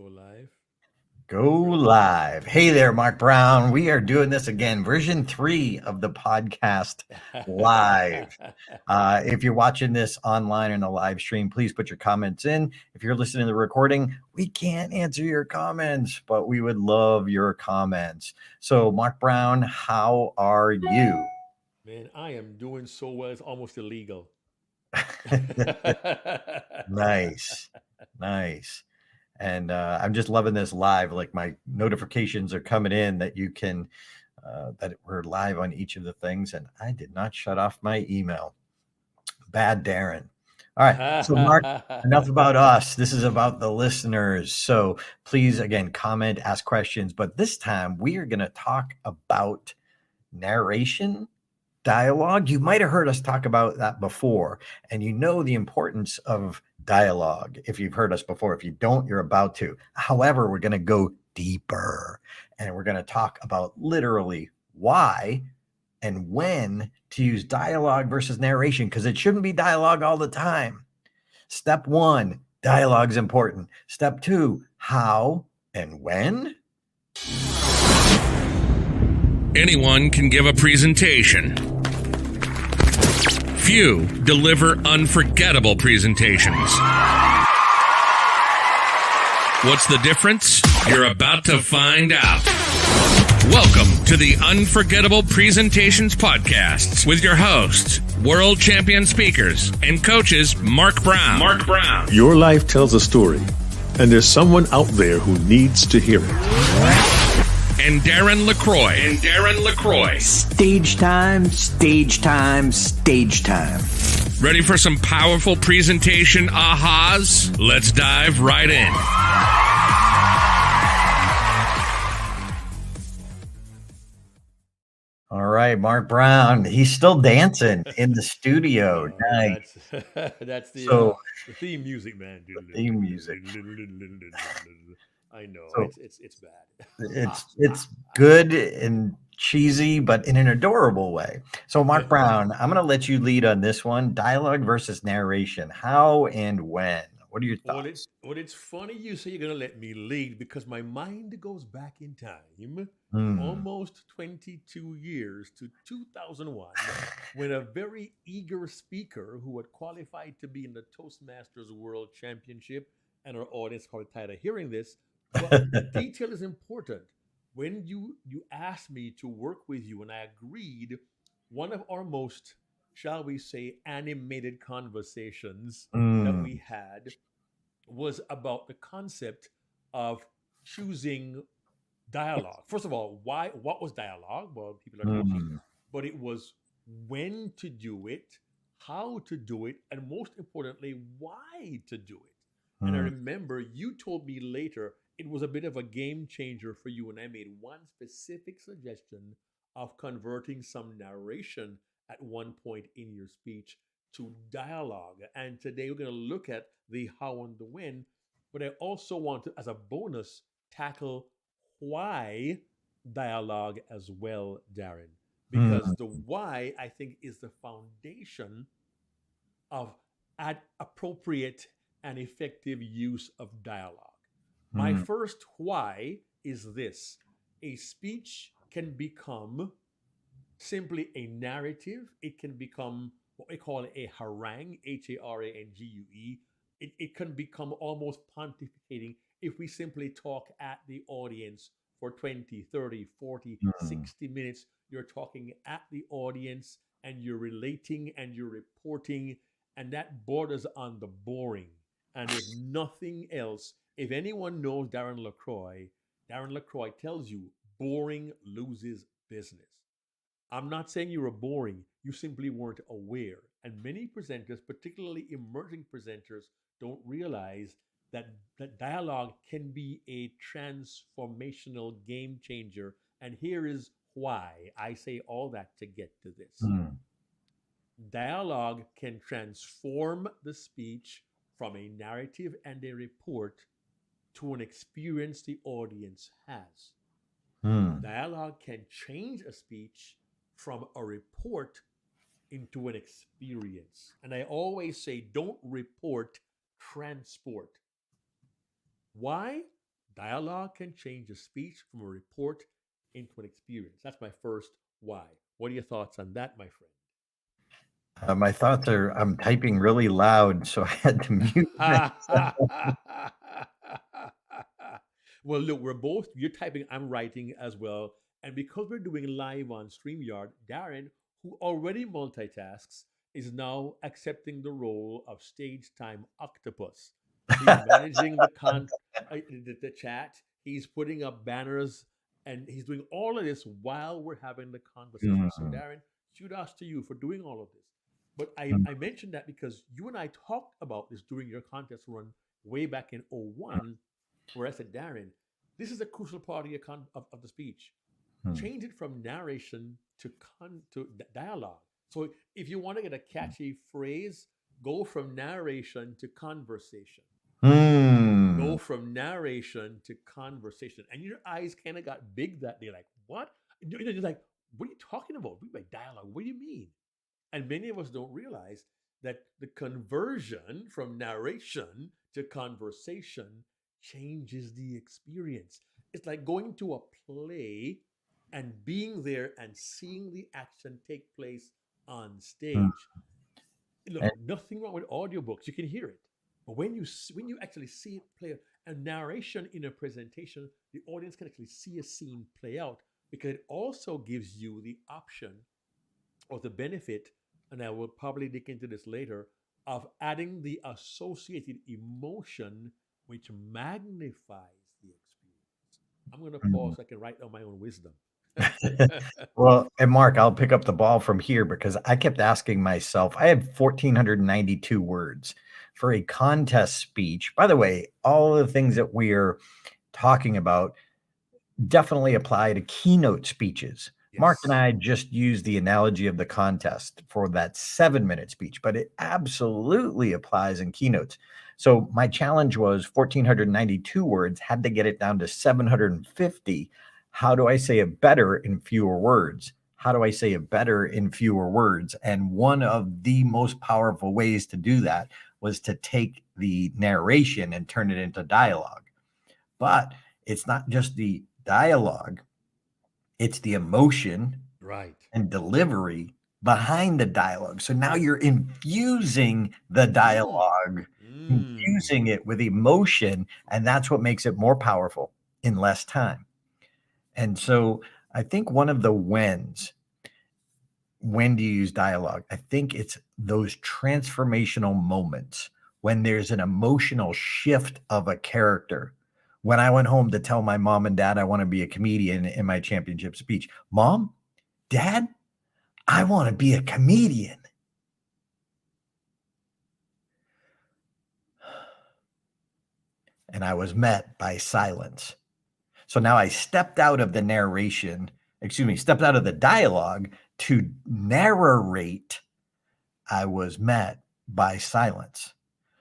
Go live. Go live. Hey there, Mark Brown. We are doing this again, version 3 of the podcast live. If you're watching this online in a live stream, please put your comments in. If you're listening to the recording, we can't answer your comments, but we would love your comments. So, Mark Brown, how are you? Man, I am doing so well. It's almost illegal. Nice. Nice. And I'm just loving this live. Like my notifications are coming in that you can, that we're live on each of the things. And I did not shut off my email. Bad Darren. All right. So, Mark, enough about us. This is about the listeners. So please, again, comment, ask questions. But this time we are going to talk about narration dialogue. You might have heard us talk about that before, and you know the importance of dialogue if you've heard us before. If you don't, you're about to. However, we're going to go deeper and we're going to talk about literally why and when to use dialogue versus narration, because it shouldn't be dialogue all the time. Step 1, dialogue is important. Step 2, how and when. Anyone can give a presentation. Few deliver unforgettable presentations. What's the difference? You're about to find out. Welcome to the Unforgettable Presentations Podcasts with your hosts, world champion speakers and coaches Mark Brown. Your life tells a story, and there's someone out there who needs to hear it. And Darren LaCroix. Stage time, stage time, stage time. Ready for some powerful presentation ahas? Let's dive right in. All right, Mark Brown. He's still dancing in the studio. Nice. That's So- the theme music, man. theme music. I know So- it's bad. It's good and cheesy, but in an adorable way. So, Mark Brown, I'm going to let you lead on this one. Dialogue versus narration. How and when? What are your thoughts? It's funny you say you're gonna let me lead because my mind goes back in time almost 22 years to 2001 when a very eager speaker who had qualified to be in the Toastmasters World Championship, and our audience probably tired of hearing this, but the detail is important. When you asked me to work with you and I agreed, one of our most, shall we say, animated conversations that we had was about the concept of choosing dialogue. First of all, what was dialogue? Well, people are talking, but it was when to do it, how to do it, and most importantly, why to do it. And I remember you told me later it was a bit of a game changer for you, and I made one specific suggestion of converting some narration at one point in your speech to dialogue. And today we're going to look at the how and the when, but I also want to, as a bonus, tackle why dialogue as well, Darren. Because the why, I think, is the foundation of appropriate and effective use of dialogue. My first why is this: a speech can become simply a narrative. It can become what we call a harangue, Harangue. It can become almost pontificating if we simply talk at the audience for 20, 30, 40, 60 minutes. You're talking at the audience and you're relating and you're reporting, and that borders on the boring. And if nothing else, if anyone knows Darren LaCroix tells you boring loses business. I'm not saying you were boring, you simply weren't aware. And many presenters, particularly emerging presenters, don't realize that dialogue can be a transformational game changer. And here is why I say all that to get to this. Dialogue can transform the speech from a narrative and a report to an experience the audience has. Dialogue can change a speech from a report into an experience. And I always say, don't report, transport. Why? Dialogue can change a speech from a report into an experience. That's my first why. What are your thoughts on that, my My thoughts are I'm typing really loud, so I had to mute friend? myself. Well, look, you're typing, I'm writing as well. And because we're doing live on StreamYard, Darren, who already multitasks, is now accepting the role of stage time octopus. He's managing the chat. He's putting up banners, and he's doing all of this while we're having the conversation. So, Mm, Darren, kudos to you for doing all of this. But mm, I mentioned that because you and I talked about this during your contest run way back in '01, where I said, Darren, this is a crucial part of of the speech. mm, Change it from narration to dialogue. So if you want to get a catchy phrase, go from narration to conversation. Go mm. from narration to conversation. And your eyes kind of got big that day, like, what? You're like, what are you talking about? What by dialogue? What do you mean? And many of us don't realize that the conversion from narration to conversation changes the experience. It's like going to a play and being there and seeing the action take place on Mm. stage. Look, And nothing wrong with audiobooks. You can hear it. But when you actually see it play out, a narration in a presentation, the audience can actually see a scene play out because it also gives you the option or the benefit, and I will probably dig into this later, of adding the associated emotion which magnifies the experience. I'm going to mm. pause so I can write down my own wisdom. Well, and Mark, I'll pick up the ball from here because I kept asking myself, I had 1,492 words for a contest speech. By the way, all of the things that we're talking about definitely apply to keynote speeches. Mark and Yes. I just used the analogy of the contest for that 7-minute speech, but it absolutely applies in keynotes. So my challenge was 1,492 words, had to get it down to 750. How do I say it better in fewer words? How do I say it better in fewer words? And one of the most powerful ways to do that was to take the narration and turn it into dialogue. But it's not just the dialogue, it's the emotion Right. and delivery behind the dialogue. So now you're infusing the Mm. dialogue, Mm. infusing it with emotion, and that's what makes it more powerful in less time. And so I think one of the when do you use dialogue? I think it's those transformational moments when there's an emotional shift of a character. When I went home to tell my mom and dad I want to be a comedian in my championship speech, Mom, Dad, I want to be a comedian. And I was met by silence. So now I stepped out of the narration, stepped out of the dialogue to narrate. I was met by silence.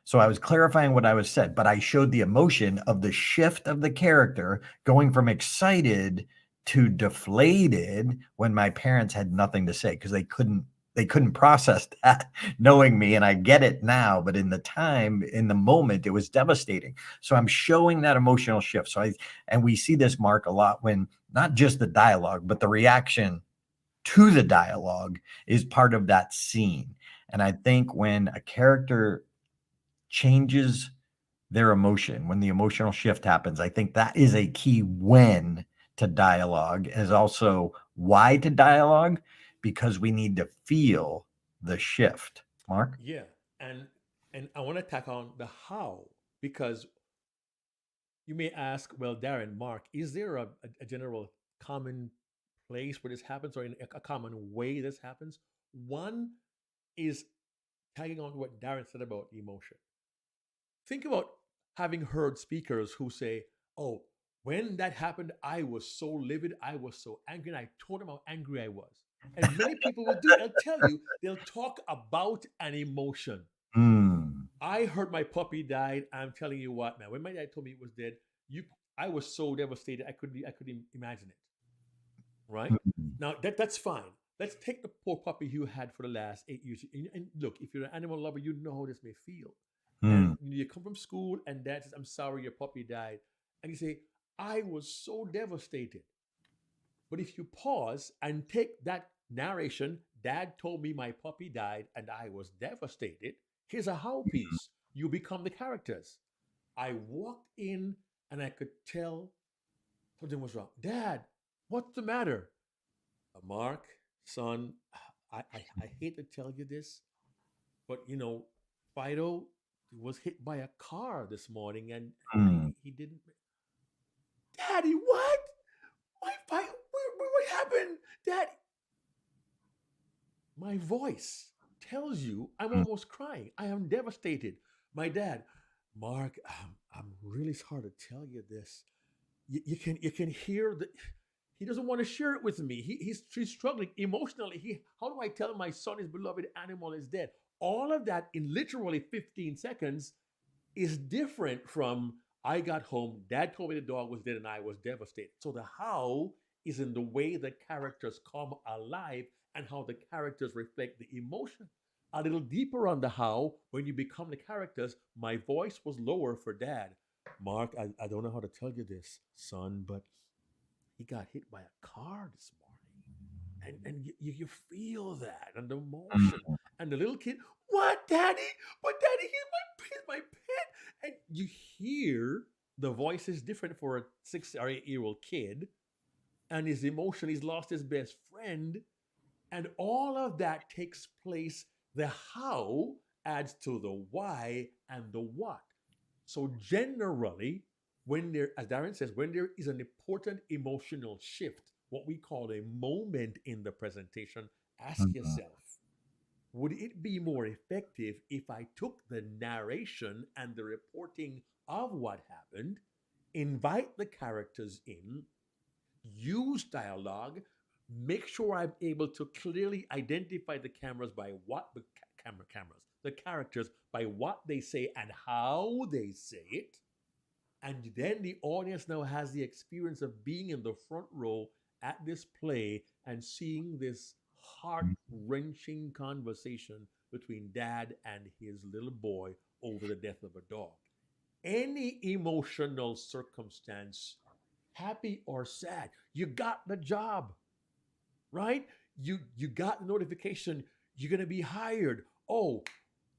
So I was clarifying what I was said, but I showed the emotion of the shift of the character going from excited to deflated when my parents had nothing to say because they couldn't process that knowing me, and I get it now, but in the moment it was devastating. So I'm showing that emotional shift. And we see this, Mark, a lot when not just the dialogue but the reaction to the dialogue is part of that scene. And I think when a character changes their emotion, when the emotional shift happens, I think that is a key when to dialogue, as also why to dialogue, because we need to feel the shift. Mark? Yeah. And I want to tack on the how because you may ask, well, Darren, Mark, is there a general common place where this happens or in a common way this happens? One is tagging on to what Darren said about emotion. Think about having heard speakers who say, oh, when that happened, I was so livid, I was so angry, and I told them how angry I was. And many people will do, they'll tell you, they'll talk about an emotion. Mm, I heard my puppy died. I'm telling you what, man. When my dad told me it was dead, you, I was so devastated. I couldn't imagine it. Right mm, now, that's fine. Let's take the poor puppy you had for the last 8 years. And look, if you're an animal lover, you know how this may feel. And mm, you come from school, and dad says, "I'm sorry, your puppy died," and you say, I was so devastated. But if you pause and take that narration, Dad told me my puppy died and I was devastated. Here's a how piece. You become the characters. I walked in and I could tell something was wrong. Dad, what's the matter? Mark, son, I hate to tell you this, but Fido was hit by a car this morning and Mm. he didn't. Daddy, what? My Fido, what happened? Daddy, my voice tells you I'm Mm. almost crying. I am devastated. My dad, Mark, I'm really sorry to tell you this. You can hear that he doesn't want to share it with me. He's struggling emotionally. How do I tell my son his beloved animal is dead? All of that in literally 15 seconds is different from I got home, dad told me the dog was dead, and I was devastated. So the how is in the way the characters come alive and how the characters reflect the emotion. A little deeper on the how, when you become the characters, my voice was lower for dad. Mark, I don't know how to tell you this, son, but he got hit by a car this morning. And you feel that and the emotion. Mm. And the little kid, what, daddy? But daddy, here's my pet. And you hear the voice is different for a 6 or 8 year old kid. And his emotion, he's lost his best friend. And all of that takes place. The how adds to the why and the what. So generally, when there, as Darren says, when there is an important emotional shift, what we call a moment in the presentation, ask Mm. yourself, would it be more effective if I took the narration and the reporting of what happened, invite the characters in, use dialogue, make sure I'm able to clearly identify the cameras by what the cameras, the characters by what they say and how they say it. And then the audience now has the experience of being in the front row at this play and seeing this heart wrenching conversation between dad and his little boy over the death of a dog. Any emotional circumstance, happy or sad, you got the job, right? You got the notification you're gonna be hired. Oh,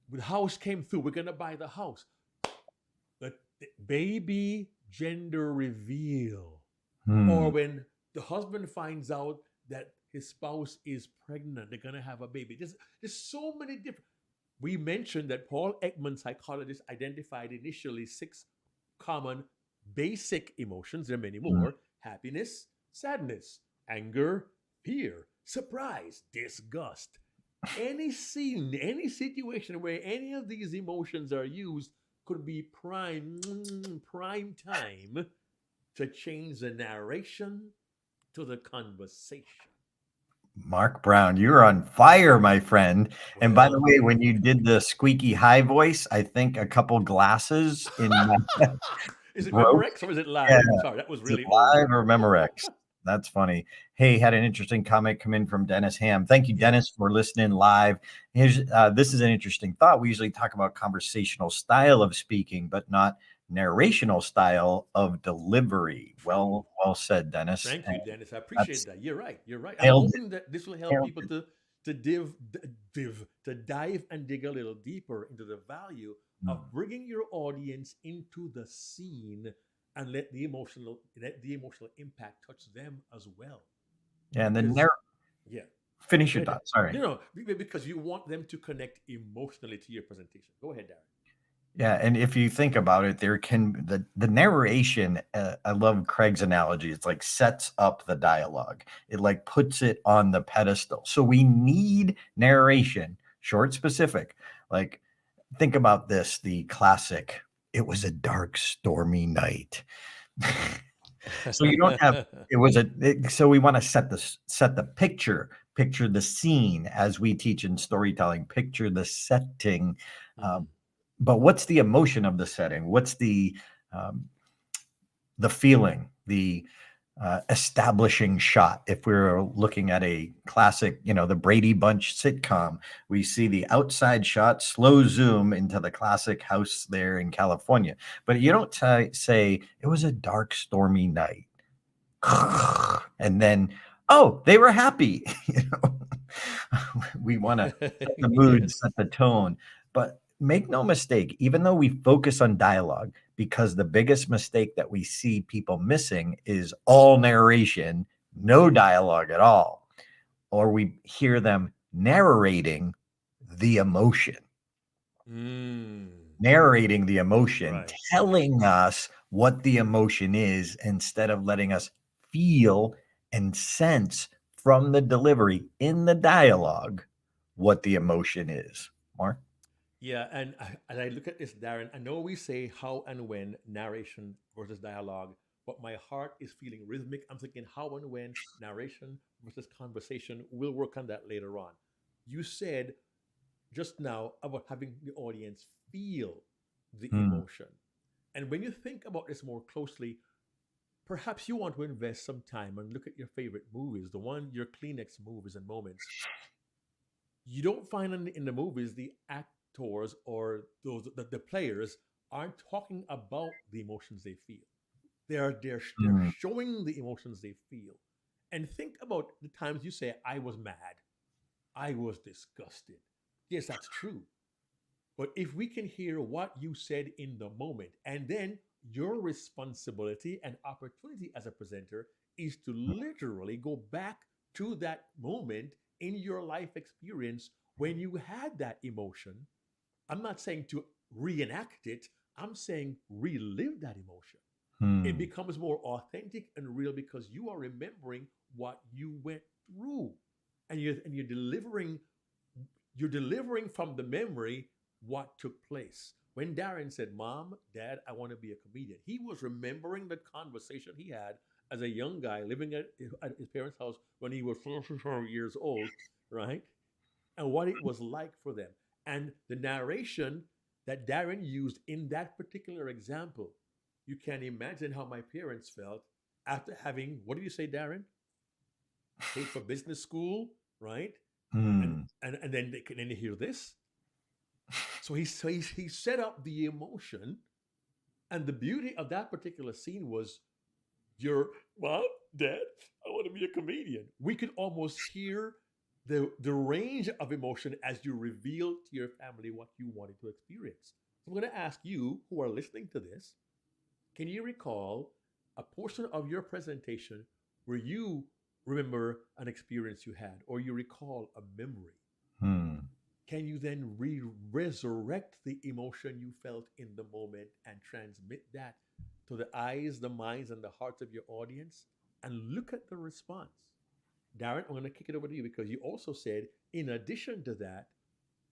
the house came through. We're gonna buy the house. The baby gender reveal, or Mm. when the husband finds out that his spouse is pregnant, they're gonna have a baby. There's so many different. We mentioned that Paul Ekman, psychologist, identified initially 6 common basic emotions. There are many Mm. more: happiness, sadness, anger, fear, surprise, disgust. Any scene, any situation where any of these emotions are used could be prime time to change the narration to the conversation. Mark Brown, you're on fire, my friend. And by the Well, way, when you did the squeaky high voice, I think a couple glasses in my is it broke. Memorex or is it Yeah, live? Sorry, that was is it really old. live or Memorex? That's funny. Hey, had an interesting comment come in from Dennis Ham. Thank you, Yeah. Dennis, for listening live. This is an interesting thought. We usually talk about conversational style of speaking, but not narrational style of delivery. True. Well said, Dennis. Thank you, And Dennis. I appreciate that's that. You're right. You're right. I'm nailed it. hoping that this will help Nailed people it. to dive and dig a little deeper into the value Mm. of bringing your audience into the scene and let the emotional impact touch them as well. Yeah, and then Because yeah, finish go your ahead. thought. Sorry. Because you want them to connect emotionally to your presentation. Go ahead, Darren. Yeah, and if you think about it, the narration. I love Craig's analogy. It's like sets up the dialogue. It like puts it on the pedestal. So we need narration, short, specific. Like think about this: the classic. It was a dark, stormy night. So you don't have. So we want to set the picture the scene as we teach in storytelling. Picture the setting. Mhm. Um, but what's the emotion of the setting? What's the feeling, establishing shot. If we're looking at a classic, the Brady Bunch sitcom, we see the outside shot, slow zoom into the classic house there in California. But you don't say it was a dark, stormy night. And then, oh, they were happy. We want to set the mood, Yes. set the tone. But make no mistake, even though we focus on dialogue, because the biggest mistake that we see people missing is all narration, no dialogue at all, or we hear them narrating the emotion, narrating the emotion, Right. telling us what the emotion is instead of letting us feel and sense from the delivery in the dialogue what the emotion is. Mark? Yeah, and as I look at this, Darren, I know we say how and when narration versus dialogue, but my heart is feeling rhythmic. I'm thinking how and when narration versus conversation. We'll work on that later on. You said just now about having the audience feel the Hmm. emotion. And when you think about this more closely, perhaps you want to invest some time and look at your favorite movies, your Kleenex movies and moments. You don't find in the movies the actors or the players aren't talking about the emotions they feel. They're Hmm. showing the emotions they feel. And think about the times you say, I was mad, I was disgusted. Yes, that's true. But if we can hear what you said in the moment, and then your responsibility and opportunity as a presenter is to literally go back to that moment in your life experience when you had that emotion. I'm not saying to reenact it, I'm saying relive that emotion. It Hmm. becomes more authentic and real because you are remembering what you went through, and you're delivering from the memory what took place. When Darren said, Mom, Dad, I want to be a comedian, he was remembering the conversation he had as a young guy living at his parents' house when he was 4 years old, right? And what it was like for them. And the narration that Darren used in that particular example, you can imagine how my parents felt after having, what do you say, Darren? Paid for business school, right? And Hmm. and then they hear this. So he set up the emotion, and the beauty of that particular scene was your Mom, Dad, I want to be a comedian. We could almost hear the range of emotion as you reveal to your family what you wanted to experience. So I'm going to ask you who are listening to this, can you recall a portion of your presentation where you remember an experience you had or you recall a memory? Hmm. Can you then resurrect the emotion you felt in the moment and transmit that to the eyes, the minds, and the hearts of your audience? And look at the response. Darren, I'm going to kick it over to you because you also said, in addition to that,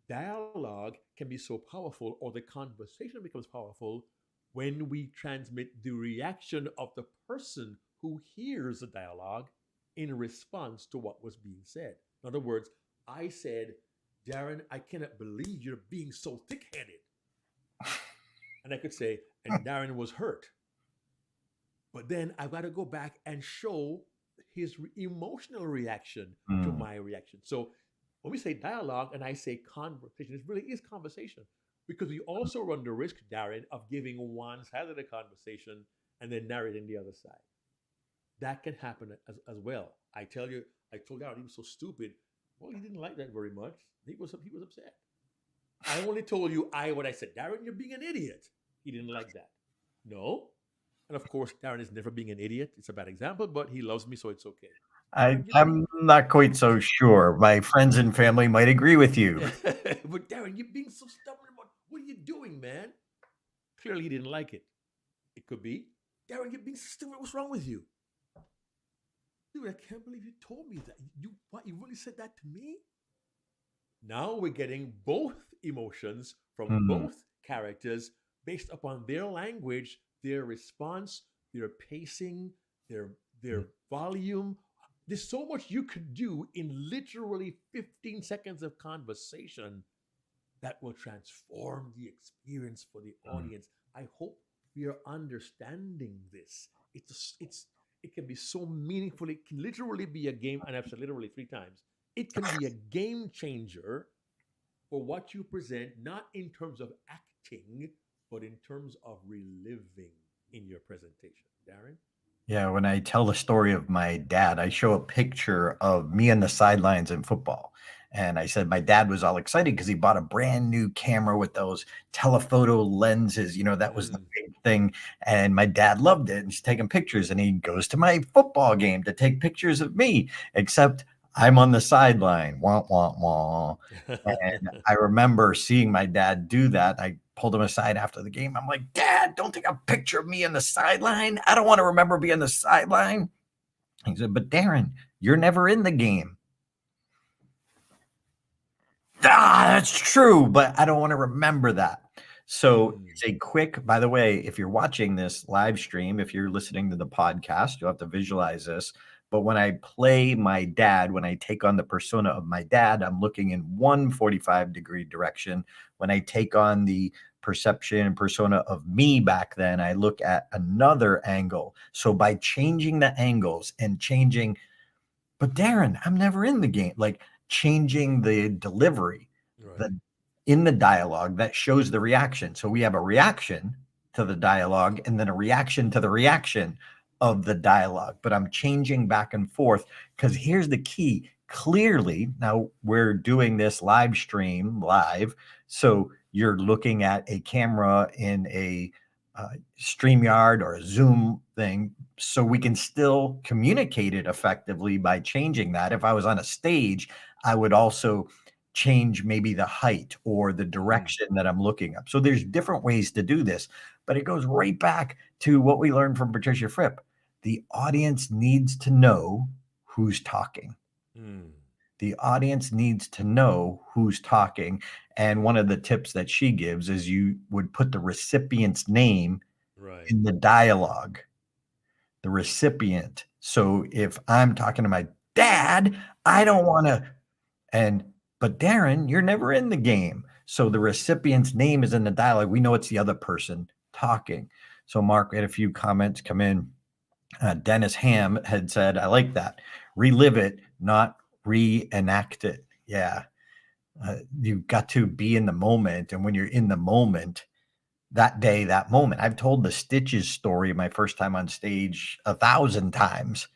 dialogue can be so powerful, or the conversation becomes powerful when we transmit the reaction of the person who hears the dialogue in response to what was being said. In other words, I said, Darren, I cannot believe you're being so thick headed. And I could say, and Darren was hurt. But then I've got to go back and show his emotional reaction to Hmm. my reaction. So when we say dialogue and I say conversation, it really is conversation because we also run the risk, Darren, of giving one side of the conversation and then narrating the other side. That can happen as well. I told Darren he was so stupid. Well, he didn't like that very much. He was upset. I only told you what I said. Darren, you're being an idiot. He didn't like that. No. And of course, Darren is never being an idiot. It's a bad example, but he loves me, so it's okay. Darren, you're being I'm not quite so sure. My friends and family might agree with you. but Darren, you're being so stubborn about what are you doing, man? Clearly he didn't like it. It could be, Darren, you're being so stupid. What's wrong with you? Dude, I can't believe you told me that. You really said that to me? Now we're getting both emotions from Hmm. both characters based upon their language, their response, their pacing, their their volume. There's so much you could do in literally 15 seconds of conversation that will transform the experience for the Hmm. audience. I hope we are understanding this. It can be so meaningful. It can literally be a game, and I've said literally 3 times. It can be a game changer for what you present, not in terms of acting, but in terms of reliving in your presentation. Darren? Yeah, when I tell the story of my dad, I show a picture of me on the sidelines in football. And I said my dad was all excited because he bought a brand new camera with those telephoto lenses. That was the Mm. big thing. And my dad loved it. And he's taking pictures. And he goes to my football game to take pictures of me, except I'm on the sideline. Wah, wah, wah. And I remember seeing my dad do that. I pulled him aside after the game. I'm like, Dad, don't take a picture of me on the sideline. I don't want to remember being on the sideline. He said, but Darren, you're never in the game. That's true, but I don't want to remember that. So Mm. it's a quick, by the way, if you're watching this live stream, if you're listening to the podcast, you'll have to visualize this. But when I play my dad, when I take on the persona of my dad, I'm looking in one 45-degree direction. When I take on the perception and persona of me back then, I look at another angle. So by changing the angles and changing, but Darren, I'm never in the game, like changing the delivery, Right. the in the dialogue that shows the reaction. So we have a reaction to the dialogue and then a reaction to the reaction of the dialogue. But I'm changing back and forth because here's the key. Clearly, now we're doing this live stream live. So you're looking at a camera in a StreamYard or a Zoom thing, so we can still communicate it effectively by changing that. If I was on a stage, I would also change maybe the height or the direction that I'm looking up. So there's different ways to do this, but it goes right back to what we learned from Patricia Fripp. The audience needs to know who's talking. Mm. The audience needs to know who's talking. And one of the tips that she gives is you would put the recipient's name Right. in the dialogue, the recipient. So if I'm talking to my dad, I don't want to, but Darren, you're never in the game. So the recipient's name is in the dialogue. We know it's the other person talking. So Mark, we had a few comments come in. Dennis Ham had said, I like that. Relive it, not reenact it. Yeah. You've got to be in the moment. And when you're in the moment, that day, that moment, I've told the Stitches story my first time on stage 1,000 times.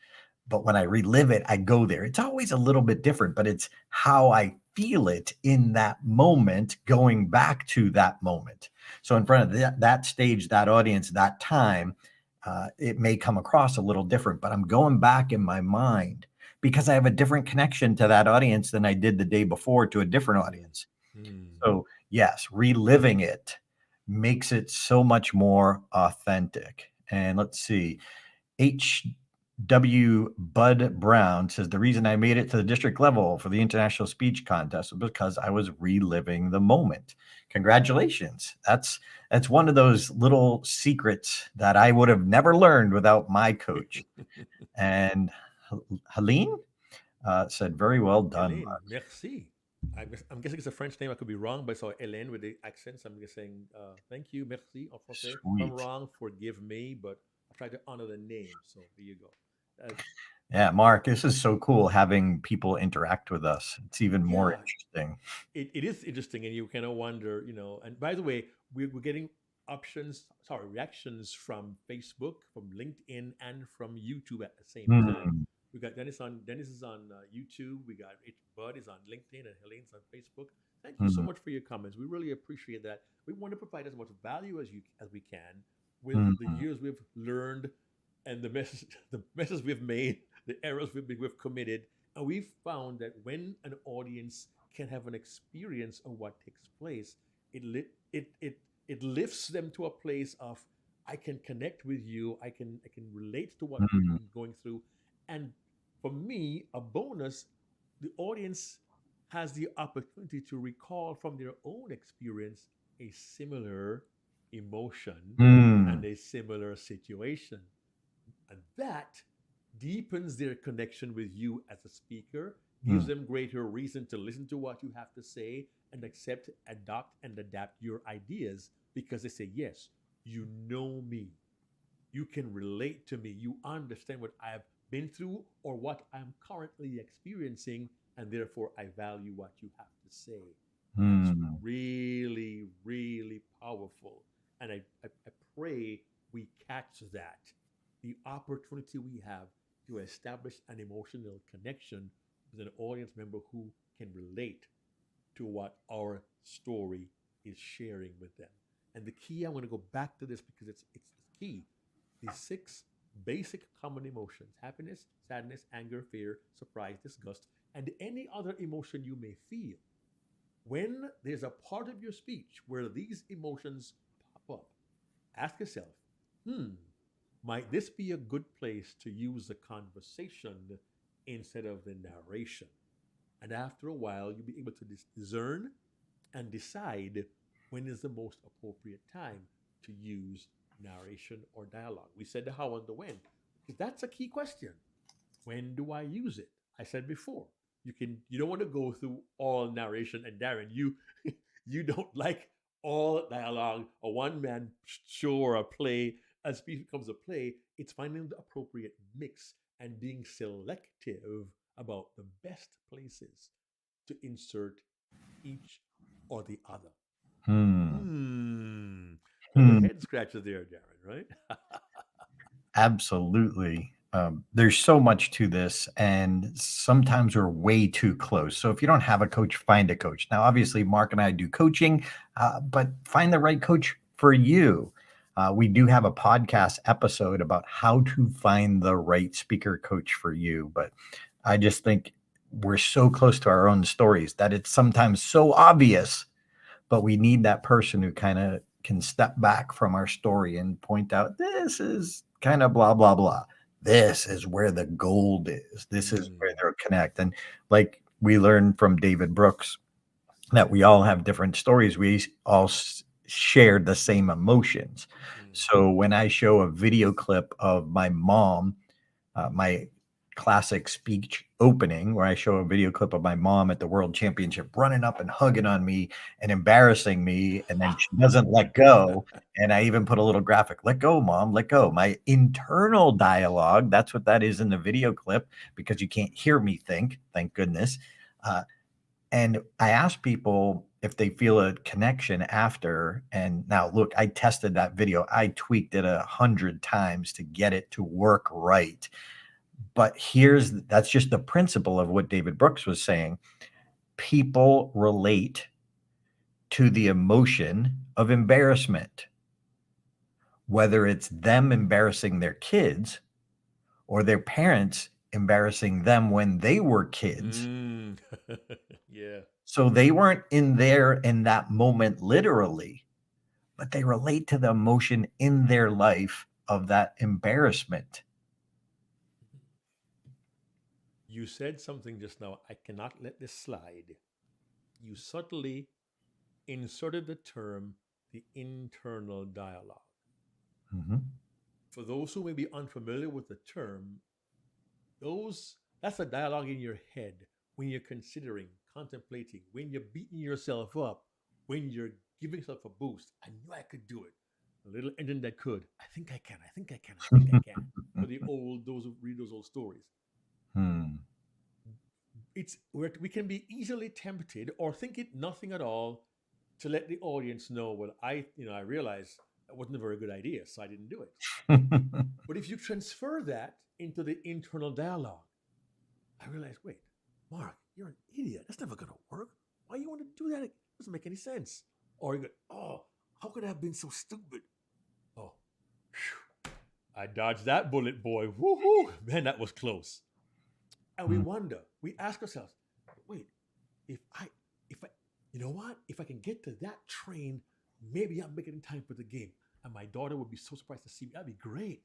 But when I relive it, I go there. It's always a little bit different, but it's how I feel it in that moment, going back to that moment. So in front of that stage, that audience, that time, it may come across a little different, but I'm going back in my mind because I have a different connection to that audience than I did the day before to a different audience. Mm. So yes, reliving it makes it so much more authentic. And let's see, H.W. Bud Brown says, the reason I made it to the district level for the international speech contest was because I was reliving the moment. Congratulations. That's one of those little secrets that I would have never learned without my coach. And Helene said, very well done, Hélène, Mark. merci. I'm guessing it's a French name. I could be wrong, but I saw Hélène with the accents. I'm guessing, thank you, merci, en français. If I'm Sweet. wrong, forgive me, but I try to honor the name. So there you go. Yeah, Mark, this is so cool having people interact with us. It's even more Yeah, interesting. it is interesting, and you kind of wonder, And by the way, we're getting reactions from Facebook, from LinkedIn, and from YouTube at the same time. Mm, We got Dennis is on YouTube. We got Bud is on LinkedIn, and Helene's on Facebook. Thank you so mm, much for your comments. We really appreciate that. We want to provide as much value as we can with the mm, years we've learned and the mess the messes we've made, the errors we've committed, and we've found that when an audience can have an experience of what takes place, it lifts them to a place of I can connect with you, I can relate to what you've mm, been going through, and for me, a bonus, the audience has the opportunity to recall from their own experience a similar emotion and mm, a similar situation. And that deepens their connection with you as a speaker, gives mm. them greater reason to listen to what you have to say and accept, adopt, and adapt your ideas because they say, yes, you know me. You can relate to me. You understand what I have been through or what I'm currently experiencing, and therefore I value what you have to say. That's Hmm. really, really powerful. And I pray we catch that. The opportunity we have to establish an emotional connection with an audience member who can relate to what our story is sharing with them. And the key, I want to go back to this because it's key. The six basic common emotions: happiness, sadness, anger, fear, surprise, disgust, and any other emotion you may feel. When there's a part of your speech where these emotions pop up, ask yourself, hmm, might this be a good place to use the conversation instead of the narration? And after a while, you'll be able to discern and decide when is the most appropriate time to use narration or dialogue. We said the how and the when, because that's a key question. When do I use it? I said before, you don't want to go through all narration, and Darren, you don't like all dialogue, a one man show or a play. As speech becomes a play, it's finding the appropriate mix and being selective about the best places to insert each or the other. Hmm. Hmm. Little Hmm. head scratcher there, Darren, right? Absolutely. There's so much to this, and sometimes we're way too close. So if you don't have a coach, find a coach. Now, obviously, Mark and I do coaching, but find the right coach for you. We do have a podcast episode about how to find the right speaker coach for you. But I just think we're so close to our own stories that it's sometimes so obvious, but we need that person who kind of can step back from our story and point out this is kind of blah blah blah. This is where the gold is. This is where Mm, they're connect. And like we learned from David Brooks that we all have different stories. We all shared the same emotions. mm, So when I show a video clip of my mom, my classic speech opening where I show a video clip of my mom at the world championship running up and hugging on me and embarrassing me. And then she doesn't let go. And I even put a little graphic, let go, mom, let go. My internal dialogue, that's what that is in the video clip because you can't hear me think, thank goodness. Uh, and I ask people if they feel a connection after. And now, look, I tested that video. I tweaked it 100 times to get it to work right. But that's just the principle of what David Brooks was saying. People relate to the emotion of embarrassment, whether it's them embarrassing their kids or their parents embarrassing them when they were kids. mm. Yeah. So they weren't in there in that moment literally, but they relate to the emotion in their life of that embarrassment. You said something just now. I cannot let this slide. You subtly inserted the term the internal dialogue. Mhm. For those who may be unfamiliar with the term, that's a dialogue in your head when you're considering, contemplating, when you're beating yourself up, when you're giving yourself a boost. I knew I could do it. A little engine that could. I think I can. I think I can. I think I can. For those who read those old stories, Hmm. we can be easily tempted or think it nothing at all to let the audience know. Well, I realized that wasn't a very good idea, so I didn't do it. But if you transfer that into the internal dialogue, I realized, wait, Mark, you're an idiot. That's never gonna work. Why you want to do that? It doesn't make any sense. Or you go, oh, how could I have been so stupid? Oh, phew, I dodged that bullet, boy. Woohoo! Man, that was close. And we Hmm. wonder, we ask ourselves, wait, if I, if I, you know what? If I can get to that train, maybe I'll make it in time for the game. And my daughter would be so surprised to see me. That'd be great.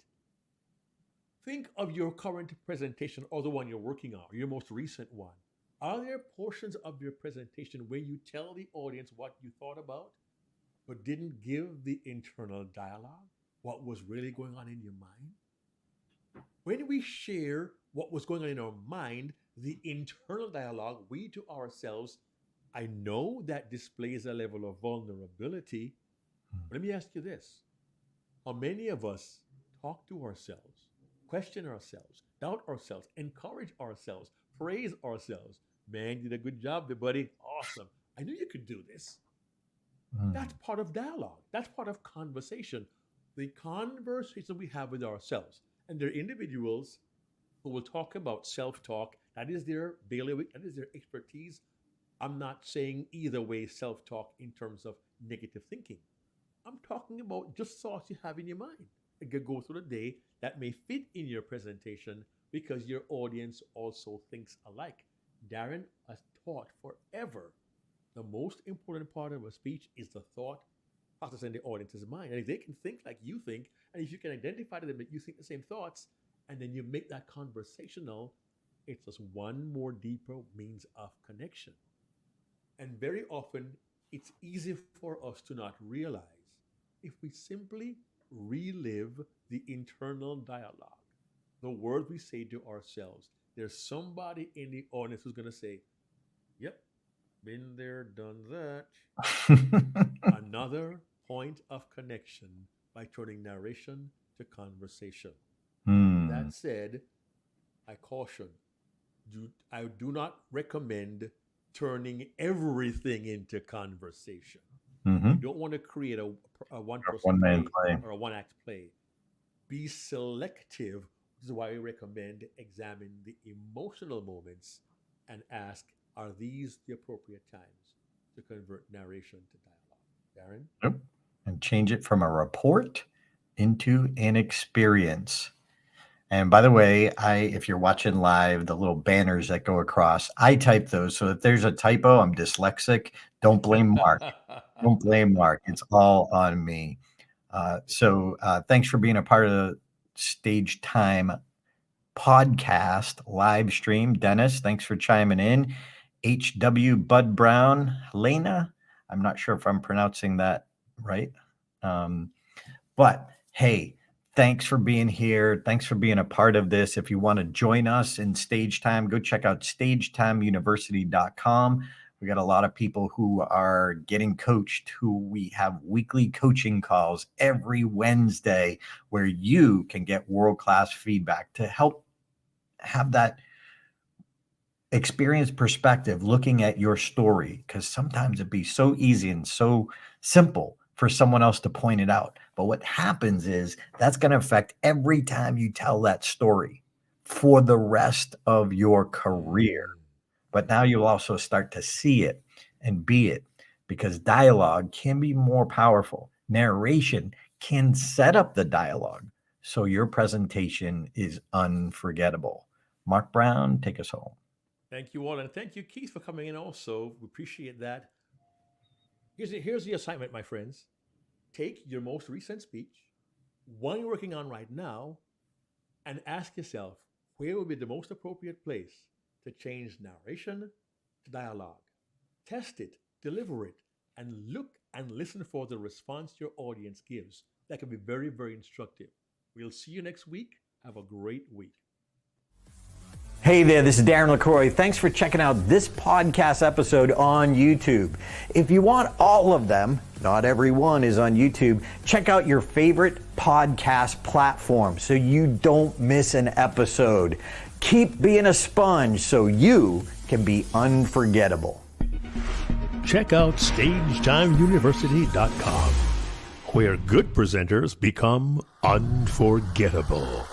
Think of your current presentation or the one you're working on, or your most recent one. Are there portions of your presentation where you tell the audience what you thought about, but didn't give the internal dialogue, what was really going on in your mind? When we share what was going on in our mind, the internal dialogue, we to ourselves, I know that displays a level of vulnerability. But let me ask you this: how many of us talk to ourselves, question ourselves, doubt ourselves, encourage ourselves, praise ourselves. Man, you did a good job there, buddy. Awesome. I knew you could do this. That's part of dialogue. That's part of conversation. The conversation we have with ourselves. And there are individuals who will talk about self-talk. That is their bailiwick. That is their expertise. I'm not saying either way self-talk in terms of negative thinking. I'm talking about just thoughts you have in your mind. It could go through the day that may fit in your presentation because your audience also thinks alike. Darren has taught forever the most important part of a speech is the thought process in the audience's mind. And if they can think like you think, and if you can identify to them that you think the same thoughts, and then you make that conversational, it's just one more deeper means of connection. And very often, it's easy for us to not realize if we simply relive the internal dialogue, the words we say to ourselves. There's somebody in the audience who's going to say, yep, been there, done that. Another point of connection by turning narration to conversation. That said, I caution, I do not recommend turning everything into conversation. You don't want to create a one-person play or a one-act play. Be selective, which is why we recommend examine the emotional moments and ask, are these the appropriate times to convert narration to dialogue? Darren? Yep. And change it from a report into an experience. And by the way, if you're watching live, the little banners that go across, I type those. So if there's a typo, I'm dyslexic. Don't blame Mark. Don't blame Mark. It's all on me. So thanks for being a part of the Stage Time podcast live stream. Dennis, thanks for chiming in. H.W. Bud Brown, Lena, I'm not sure if I'm pronouncing that right. But hey, thanks for being here. Thanks for being a part of this. If you want to join us in Stage Time, go check out stagetimeuniversity.com. We got a lot of people who are getting coached, who we have weekly coaching calls every Wednesday where you can get world-class feedback to help have that experience perspective looking at your story, because sometimes it'd be so easy and so simple for someone else to point it out. But what happens is that's going to affect every time you tell that story for the rest of your career. But now you'll also start to see it and be it, because dialogue can be more powerful. Narration can set up the dialogue so your presentation is unforgettable. Mark Brown, take us home. Thank you all. And thank you, Keith, for coming in also. We appreciate that. Here's the assignment, my friends. Take your most recent speech, one you're working on right now, and ask yourself, where would be the most appropriate place to change narration to dialogue? Test it, deliver it, and look and listen for the response your audience gives. That can be very, very instructive. We'll see you next week. Have a great week. Hey there, this is Darren LaCroix. Thanks for checking out this podcast episode on YouTube. If you want all of them, not every one is on YouTube, check out your favorite podcast platform so you don't miss an episode. Keep being a sponge so you can be unforgettable. Check out StagetimeUniversity.com, where good presenters become unforgettable.